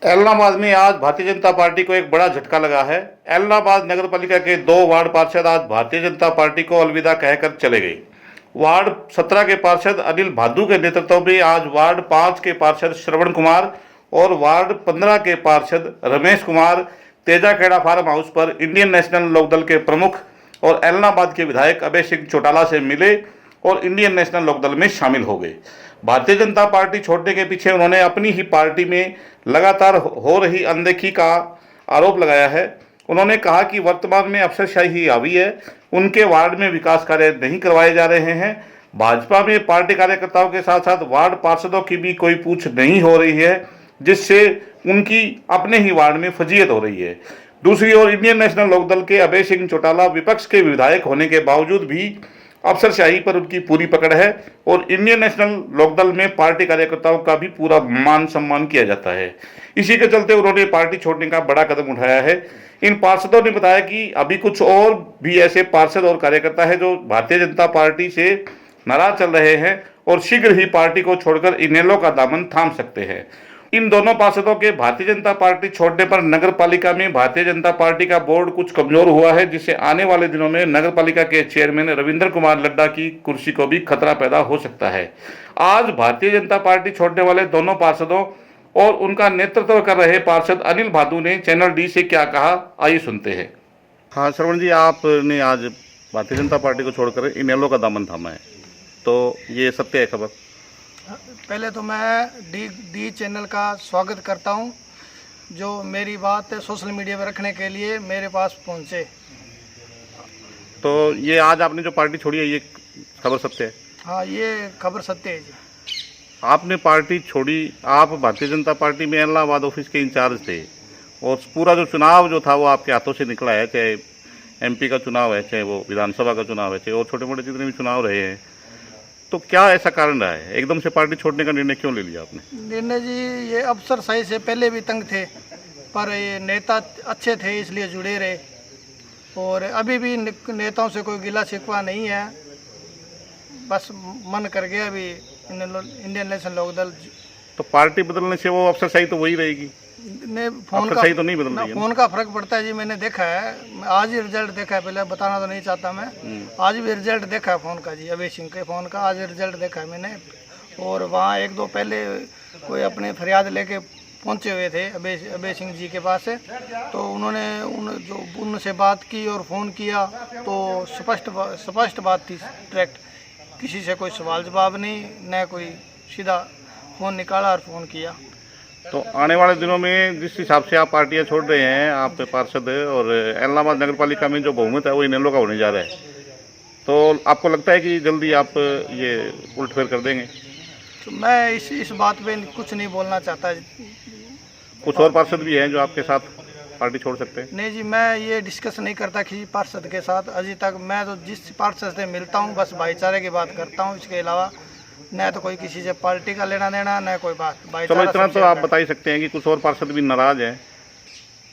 एलनाबाद में आज भारतीय जनता पार्टी को एक बड़ा झटका लगा है। एलनाबाद नगर पालिका के 2 वार्ड पार्षद आज भारतीय जनता पार्टी को अलविदा कहकर चले गए। वार्ड 17 के पार्षद अनिल भादु के नेतृत्व में आज वार्ड 5 के पार्षद श्रवण कुमार और वार्ड 15 के पार्षद रमेश कुमार तेजाखेड़ा फार्म हाउस पर इंडियन नेशनल लोकदल के प्रमुख और एलनाबाद के विधायक अभय सिंह चौटाला से मिले और इंडियन नेशनल लोकदल में शामिल हो गए। भारतीय जनता पार्टी छोड़ने के पीछे उन्होंने अपनी ही पार्टी में लगातार हो रही अनदेखी का आरोप लगाया है। उन्होंने कहा कि वर्तमान में अफसरशाही हावी है, उनके वार्ड में विकास कार्य नहीं करवाए जा रहे हैं। भाजपा में पार्टी कार्यकर्ताओं के साथ साथ वार्ड पार्षदों की भी कोई पूछ नहीं हो रही है, जिससे उनकी अपने ही वार्ड में फजीयत हो रही है। दूसरी ओर इंडियन नेशनल लोकदल के अभय सिंह चौटाला विपक्ष के विधायक होने के बावजूद भी अफसरशाही पर उनकी पूरी पकड़ है और इंडियन नेशनल लोकदल में पार्टी कार्यकर्ताओं का भी पूरा मान सम्मान किया जाता है। इसी के चलते उन्होंने पार्टी छोड़ने का बड़ा कदम उठाया है। इन पार्षदों ने बताया कि अभी कुछ और भी ऐसे पार्षद और कार्यकर्ता है जो भारतीय जनता पार्टी से नाराज चल रहे हैं और शीघ्र ही पार्टी को छोड़कर इनेलो का दामन थाम सकते हैं। इन दोनों पार्षदों के भारतीय जनता पार्टी छोड़ने पर नगर पालिका में भारतीय जनता पार्टी का बोर्ड कुछ कमजोर हुआ है, जिससे आने वाले दिनों में नगर पालिका के चेयरमैन रविंद्र कुमार लड्डा की कुर्सी को भी खतरा पैदा हो सकता है। आज भारतीय जनता पार्टी छोड़ने वाले दोनों पार्षदों और उनका नेतृत्व कर रहे पार्षद अनिल भादु ने चैनल डी से क्या कहा, आइए सुनते हैं। हाँ श्रवण जी, आपने आज भारतीय जनता पार्टी को छोड़कर इनेलो का दामन थामा है, तो ये सत्य है खबर? पहले तो मैं डी चैनल का स्वागत करता हूं, जो मेरी बात सोशल मीडिया पर रखने के लिए मेरे पास पहुंचे। तो ये आज आपने जो पार्टी छोड़ी है, ये खबर सत्य है? हाँ, ये खबर सत्य है जी। आपने पार्टी छोड़ी, आप भारतीय जनता पार्टी में इलाहाबाद ऑफिस के इंचार्ज थे और पूरा जो चुनाव जो था वो आपके हाथों से निकला है, चाहे एमपी का चुनाव है, चाहे वो विधानसभा का चुनाव है, चाहे और छोटे मोटे जितने भी चुनाव रहे हैं। तो क्या ऐसा कारण रहा है, एकदम से पार्टी छोड़ने का निर्णय क्यों ले लिया आपने? निर्णय जी, ये अफसरशाही से पहले भी तंग थे, पर ये नेता अच्छे थे इसलिए जुड़े रहे और अभी भी नेताओं से कोई गिला शिकवा नहीं है। बस मन कर गया अभी इंडियन नेशनल लोकदल। तो पार्टी बदलने से वो अफसरशाही तो वही रहेगी, अफसरशाही तो नहीं बदल रही है? फोन का फर्क पड़ता है जी, मैंने देखा है, आज ही रिजल्ट देखा है, पहले बताना तो नहीं चाहता मैं। आज भी रिजल्ट देखा है फ़ोन का जी, अभय सिंह के फ़ोन का आज रिजल्ट देखा है मैंने। और वहाँ 1-2 पहले कोई अपने फरियाद लेके पहुँचे हुए थे अभय सिंह जी के पास से, तो उन्होंने उनसे बात की और फ़ोन किया तो स्पष्ट बात थी, डायरेक्ट, किसी से कोई सवाल जवाब नहीं, न कोई, सीधा फ़ोन निकाला और फ़ोन किया। तो आने वाले दिनों में जिस हिसाब से आप पार्टियां छोड़ रहे हैं, आप पार्षद और इलाहाबाद नगर पालिका में जो बहुमत है वो इनेलो का होने जा रहा है, तो आपको लगता है कि जल्दी आप ये उलटफेर कर देंगे? तो मैं इस बात पे कुछ नहीं बोलना चाहता। कुछ और पार्षद भी हैं जो आपके साथ पार्टी छोड़ सकते हैं? नहीं जी, मैं ये डिस्कस नहीं करता किसी पार्षद के साथ अभी तक। मैं तो जिस पार्षद से मिलता हूँ बस भाईचारे की बात करता हूँ, इसके अलावा न तो कोई किसी से पार्टी का लेना देना, न कोई बात। चलो इतना तो आप बता ही सकते हैं कि कुछ और पार्षद भी नाराज हैं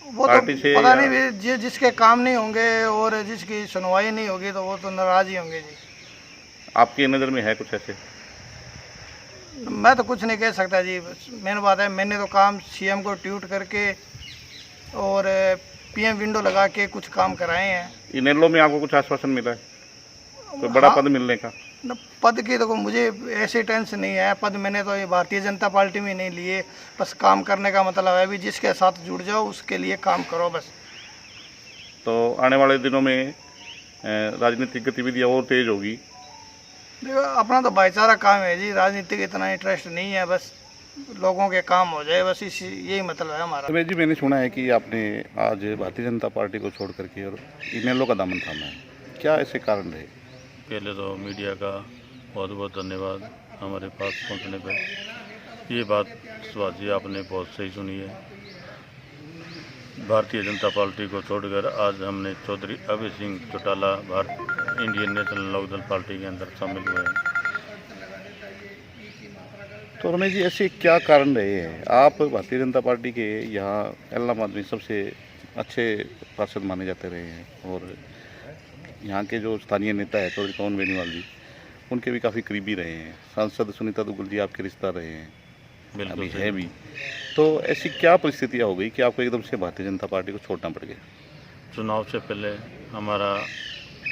वो पार्टी तो से, पता नहीं, जिसके काम नहीं होंगे और जिसकी सुनवाई नहीं होगी तो वो तो नाराज ही होंगे जी। आपकी नज़र में है कुछ ऐसे? मैं तो कुछ नहीं कह सकता जी। मेन बात है, मैंने तो काम सीएम को ट्वीट करके और पीएम विंडो लगा के कुछ काम कराए हैं। इनेलो में आपको कुछ आश्वासन मिला है, कोई बड़ा पद मिलने का? पद की तो मुझे ऐसी टेंशन नहीं है। पद मैंने तो ये भारतीय जनता पार्टी में नहीं लिए, बस काम करने का मतलब है, अभी जिसके साथ जुड़ जाओ उसके लिए काम करो बस। तो आने वाले दिनों में राजनीतिक गतिविधियाँ और तेज होगी? देखो, अपना तो भाईचारा काम है जी, राजनीतिक इतना इंटरेस्ट नहीं है, बस लोगों के काम हो जाए, बस यही मतलब है हमारा। तो जी, मैंने सुना है कि आपने आज भारतीय जनता पार्टी को छोड़ करके और इनेलो का दामन थामा है, क्या ऐसे कारण रहे? पहले तो मीडिया का बहुत बहुत धन्यवाद हमारे पास पहुंचने पर। ये बात सुभाष जी आपने बहुत सही सुनी है। भारतीय जनता पार्टी को छोड़कर आज हमने Chaudhary Abhay Singh Chautala Indian National Lokdal party के अंदर शामिल हुए हैं। तो रमेश जी, ऐसे क्या कारण रहे हैं? आप भारतीय जनता पार्टी के यहाँ इलाहाबाद में सबसे अच्छे पार्षद माने जाते रहे हैं और यहाँ के जो स्थानीय नेता है चौधरी पवन बेनीवाल जी, उनके भी काफ़ी करीबी रहे हैं। सांसद सुनीता दुग्गल जी आपके रिश्तेदार रहे हैं, बिल्कुल अभी सही। है भी। तो ऐसी क्या परिस्थितियाँ हो गई कि आपको एकदम से भारतीय जनता पार्टी को छोड़ना पड़ गया? चुनाव से पहले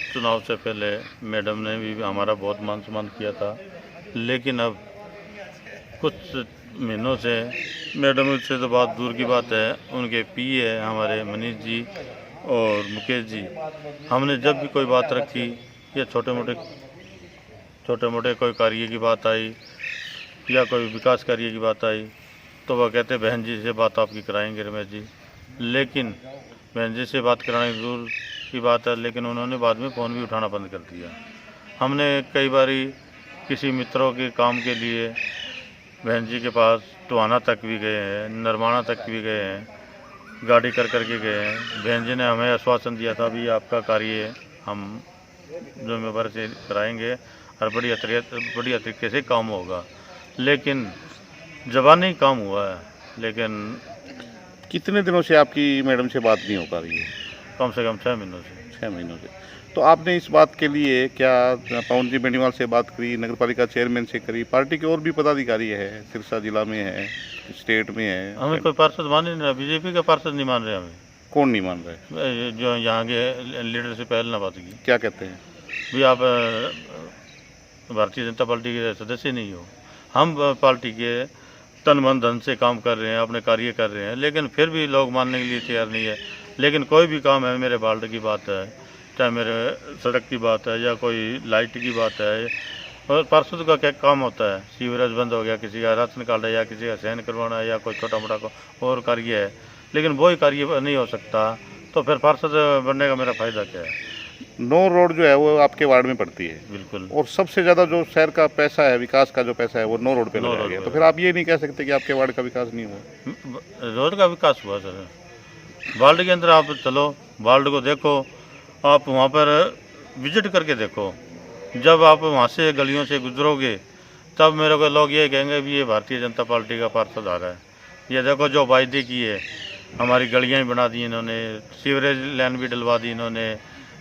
चुनाव से पहले मैडम ने भी हमारा बहुत मान सम्मान किया था, लेकिन अब कुछ महीनों से मैडम से तो बात दूर की बात है, उनके पीए है हमारे मनीष जी और मुकेश जी, हमने जब भी कोई बात रखी या छोटे मोटे कोई कार्य की बात आई या कोई विकास कार्य की बात आई, तो वह कहते बहन जी से बात आपकी कराएंगे रमेश जी। लेकिन बहन जी से बात कराने दूर की बात है, लेकिन उन्होंने बाद में फ़ोन भी उठाना बंद कर दिया। हमने कई बारी किसी मित्रों के काम के लिए बहन जी के पास टोहाना तक भी गए हैं, नरमाना तक भी गए हैं, गाड़ी कर के गए हैं। बहन जी ने हमें आश्वासन दिया था भी आपका कार्य हम जिम्मेवार से कराएंगे और बढ़िया तरीके से काम होगा, लेकिन ज़बानी काम हुआ है, लेकिन कितने दिनों से आपकी मैडम से बात नहीं हो पा रही है? कम से कम 6 महीनों से। 6 महीनों से। तो आपने इस बात के लिए क्या पवन जी बेनीवाल से बात करी, नगर पालिका चेयरमैन से करी? पार्टी के और भी पदाधिकारी है, सिरसा जिला में है, स्टेट में है। हमें कोई पार्षद मान ही नहीं रहा, बीजेपी का पार्षद नहीं मान रहे हमें। कौन नहीं मान रहे? जो यहाँ के लीडर से पहल ना बात की क्या कहते हैं? भी आप भारतीय जनता पार्टी के सदस्य नहीं हो। हम पार्टी के तन मन धन से काम कर रहे हैं, अपने कार्य कर रहे हैं, लेकिन फिर भी लोग मानने के लिए तैयार नहीं है। लेकिन कोई भी काम है, मेरे वार्ड की बात है, चाहे मेरे सड़क की बात है या कोई लाइट की बात है, और पार्षद का क्या काम होता है? सीवरेज बंद हो गया, किसी का राशन कार्ड है या किसी का सहन करवाना है या कोई छोटा मोटा और कार्य है, लेकिन वही कार्य नहीं हो सकता, तो फिर पार्षद बनने का मेरा फ़ायदा क्या है? 9 रोड जो है वो आपके वार्ड में पड़ती है, बिल्कुल। और सबसे ज़्यादा जो शहर का पैसा है, विकास का जो पैसा है, वो 9 रोड पे 9 लगाया रोड गया। पे तो फिर आप ये नहीं कह सकते कि आपके वार्ड का विकास नहीं हुआ? रोड का विकास हुआ सर। वार्ड के अंदर आप चलो, वार्ड को देखो, आप वहाँ पर विजिट करके देखो। जब आप वहाँ से गलियों से गुजरोगे तब मेरे को लोग ये कहेंगे भी ये भारतीय जनता पार्टी का पार्षद आ रहा है। ये देखो जो वायदे किए, हमारी गलियाँ भी बना दी इन्होंने, सीवरेज लाइन भी डलवा दी इन्होंने,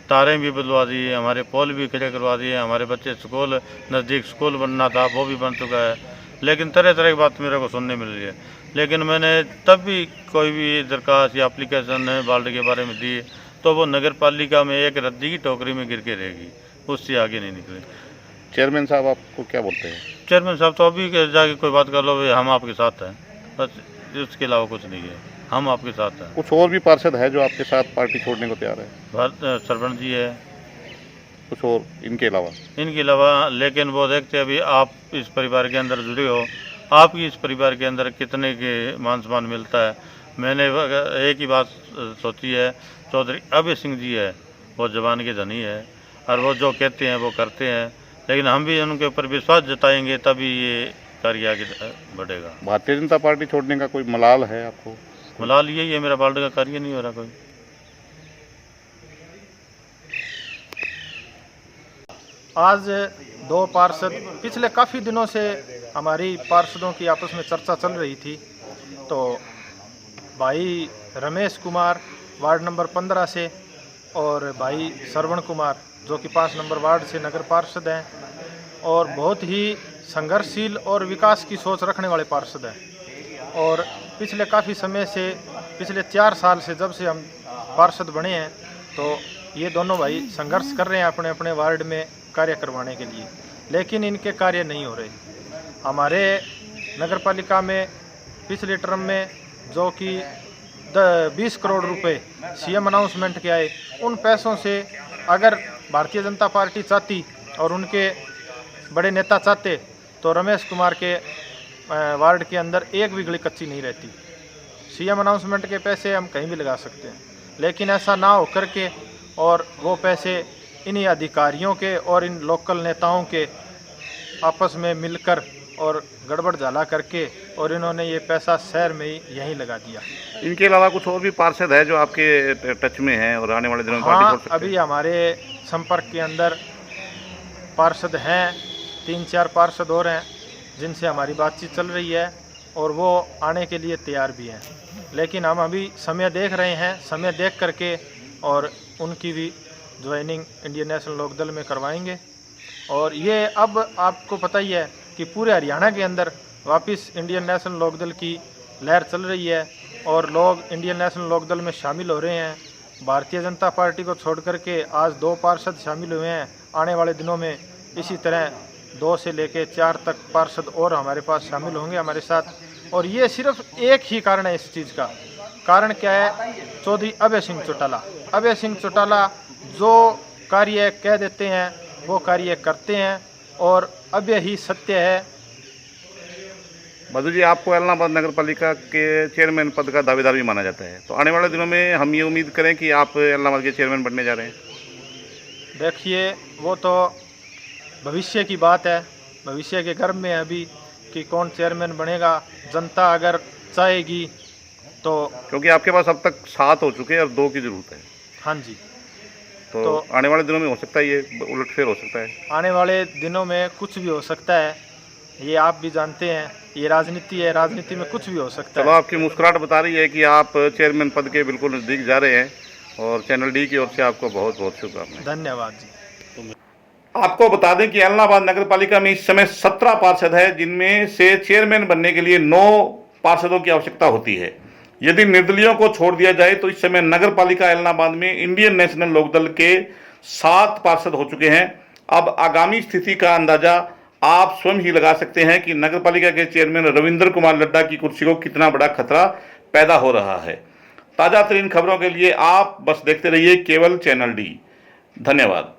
तारें भी बदलवा दी, हमारे पोल भी खड़े करवा दिए, हमारे बच्चे स्कूल नज़दीक स्कूल बनना था वो भी बन चुका है। लेकिन तरह तरह की बात मेरे को सुनने मिल रही है, लेकिन मैंने तब भी कोई भी दरखास्त या एप्लीकेशन वार्ड के बारे में दी तो वो नगर पालिका में एक रद्दी की टोकरी में गिर के रहेगी, उससे आगे नहीं निकले। चेयरमैन साहब आपको क्या बोलते हैं? चेयरमैन साहब तो अभी जाके कोई बात कर लो, भाई हम आपके साथ हैं, बस इसके अलावा कुछ नहीं है, हम आपके साथ हैं। कुछ और भी पार्षद है जो आपके साथ पार्टी छोड़ने को तैयार है? सरपंच जी है, कुछ और इनके अलावा? लेकिन वो देखते हैं अभी आप इस परिवार के अंदर जुड़े हो, आपकी इस परिवार के अंदर कितने के मान सम्मान मिलता है। मैंने एक ही बात सोची है, चौधरी अभय सिंह जी है, वो जवान के धनी है और वो जो कहते हैं वो करते हैं, लेकिन हम भी उनके ऊपर विश्वास जताएंगे तभी ये कार्य आगे बढ़ेगा। भारतीय जनता पार्टी छोड़ने का कोई मलाल है आपको? मलाल यही है, मेरा वार्ड का कार्य नहीं हो रहा कोई। आज 2 पार्षद, पिछले काफ़ी दिनों से हमारी पार्षदों की आपस में चर्चा चल रही थी, तो भाई रमेश कुमार वार्ड नंबर 15 से और भाई श्रवण कुमार जो कि 5 नंबर वार्ड से नगर पार्षद हैं और बहुत ही संघर्षशील और विकास की सोच रखने वाले पार्षद हैं। और पिछले काफ़ी समय से, पिछले 4 साल से जब से हम पार्षद बने हैं, तो ये दोनों भाई संघर्ष कर रहे हैं अपने अपने वार्ड में कार्य करवाने के लिए, लेकिन इनके कार्य नहीं हो रहे। हमारे नगर पालिका में पिछले टर्म में जो कि 20 करोड़ रुपए सीएम अनाउंसमेंट के आए, उन पैसों से अगर भारतीय जनता पार्टी चाहती और उनके बड़े नेता चाहते तो रमेश कुमार के वार्ड के अंदर एक भी गली कच्ची नहीं रहती। सीएम अनाउंसमेंट के पैसे हम कहीं भी लगा सकते हैं, लेकिन ऐसा ना हो करके और वो पैसे इन्हीं अधिकारियों के और इन लोकल नेताओं के आपस में मिलकर और गड़बड़ झाला करके और इन्होंने ये पैसा शहर में ही यहीं लगा दिया। इनके अलावा कुछ और भी पार्षद है जो आपके टच में हैं और आने वाले दिनों में पार्टी छोड़ सकते हैं? अभी हमारे संपर्क के अंदर पार्षद हैं, 3-4 पार्षद और हैं जिनसे हमारी बातचीत चल रही है और वो आने के लिए तैयार भी हैं, लेकिन हम अभी समय देख रहे हैं, समय देख करके और उनकी भी ज्वाइनिंग इंडियन नेशनल लोकदल में करवाएंगे। और ये अब आपको पता ही है कि पूरे हरियाणा के अंदर वापस इंडियन नेशनल लोकदल की लहर चल रही है और लोग इंडियन नेशनल लोकदल में शामिल हो रहे हैं। भारतीय जनता पार्टी को छोड़ करके आज 2 पार्षद शामिल हुए हैं। आने वाले दिनों में इसी तरह 2 से लेकर 4 तक पार्षद और हमारे पास शामिल होंगे हमारे साथ। और ये सिर्फ एक ही कारण है इस चीज़ का। कारण क्या है? चौधरी अभय सिंह चौटाला। अभय सिंह चौटाला जो कार्य कह देते हैं वो कार्य करते हैं और अभय ही सत्य है। मधु जी, आपको एलनाबाद नगर पालिका के चेयरमैन पद का दावेदार भी माना जाता है, तो आने वाले दिनों में हम ये उम्मीद करें कि आप एलनाबाद के चेयरमैन बनने जा रहे हैं। देखिए, वो तो भविष्य की बात है, भविष्य के गर्भ में है अभी कि कौन चेयरमैन बनेगा। जनता अगर चाहेगी तो, क्योंकि आपके पास अब तक 7 हो चुके हैं और 2 की जरूरत है। हाँ जी, तो आने वाले दिनों में हो सकता है ये उलटफेर हो सकता है। आने वाले दिनों में कुछ भी हो सकता है, ये आप भी जानते हैं, ये राजनीति है, राजनीति में कुछ भी हो सकता चलो, है। आपकी मुस्कुराहट बता रही है कि आप चेयरमैन पद के बिल्कुल नज़दीक जा रहे हैं और चैनल डी की ओर से आपको बहुत बहुत शुभकामनाएं। धन्यवाद जी। आपको बता दें कि एलनाबाद नगर पालिका में इस समय 17 पार्षद है, जिनमें से चेयरमैन बनने के लिए 9 पार्षदों की आवश्यकता होती है। यदि निर्दलीयों को छोड़ दिया जाए तो इस समय नगर पालिका एलनाबाद में इंडियन नेशनल लोकदल के 7 पार्षद हो चुके हैं। अब आगामी स्थिति का अंदाजा आप स्वयं ही लगा सकते हैं कि नगर पालिका के चेयरमैन रविंद्र कुमार लड्डा की कुर्सी को कितना बड़ा खतरा पैदा हो रहा है। ताजा तरीन खबरों के लिए आप बस देखते रहिए केवल चैनल डी। धन्यवाद।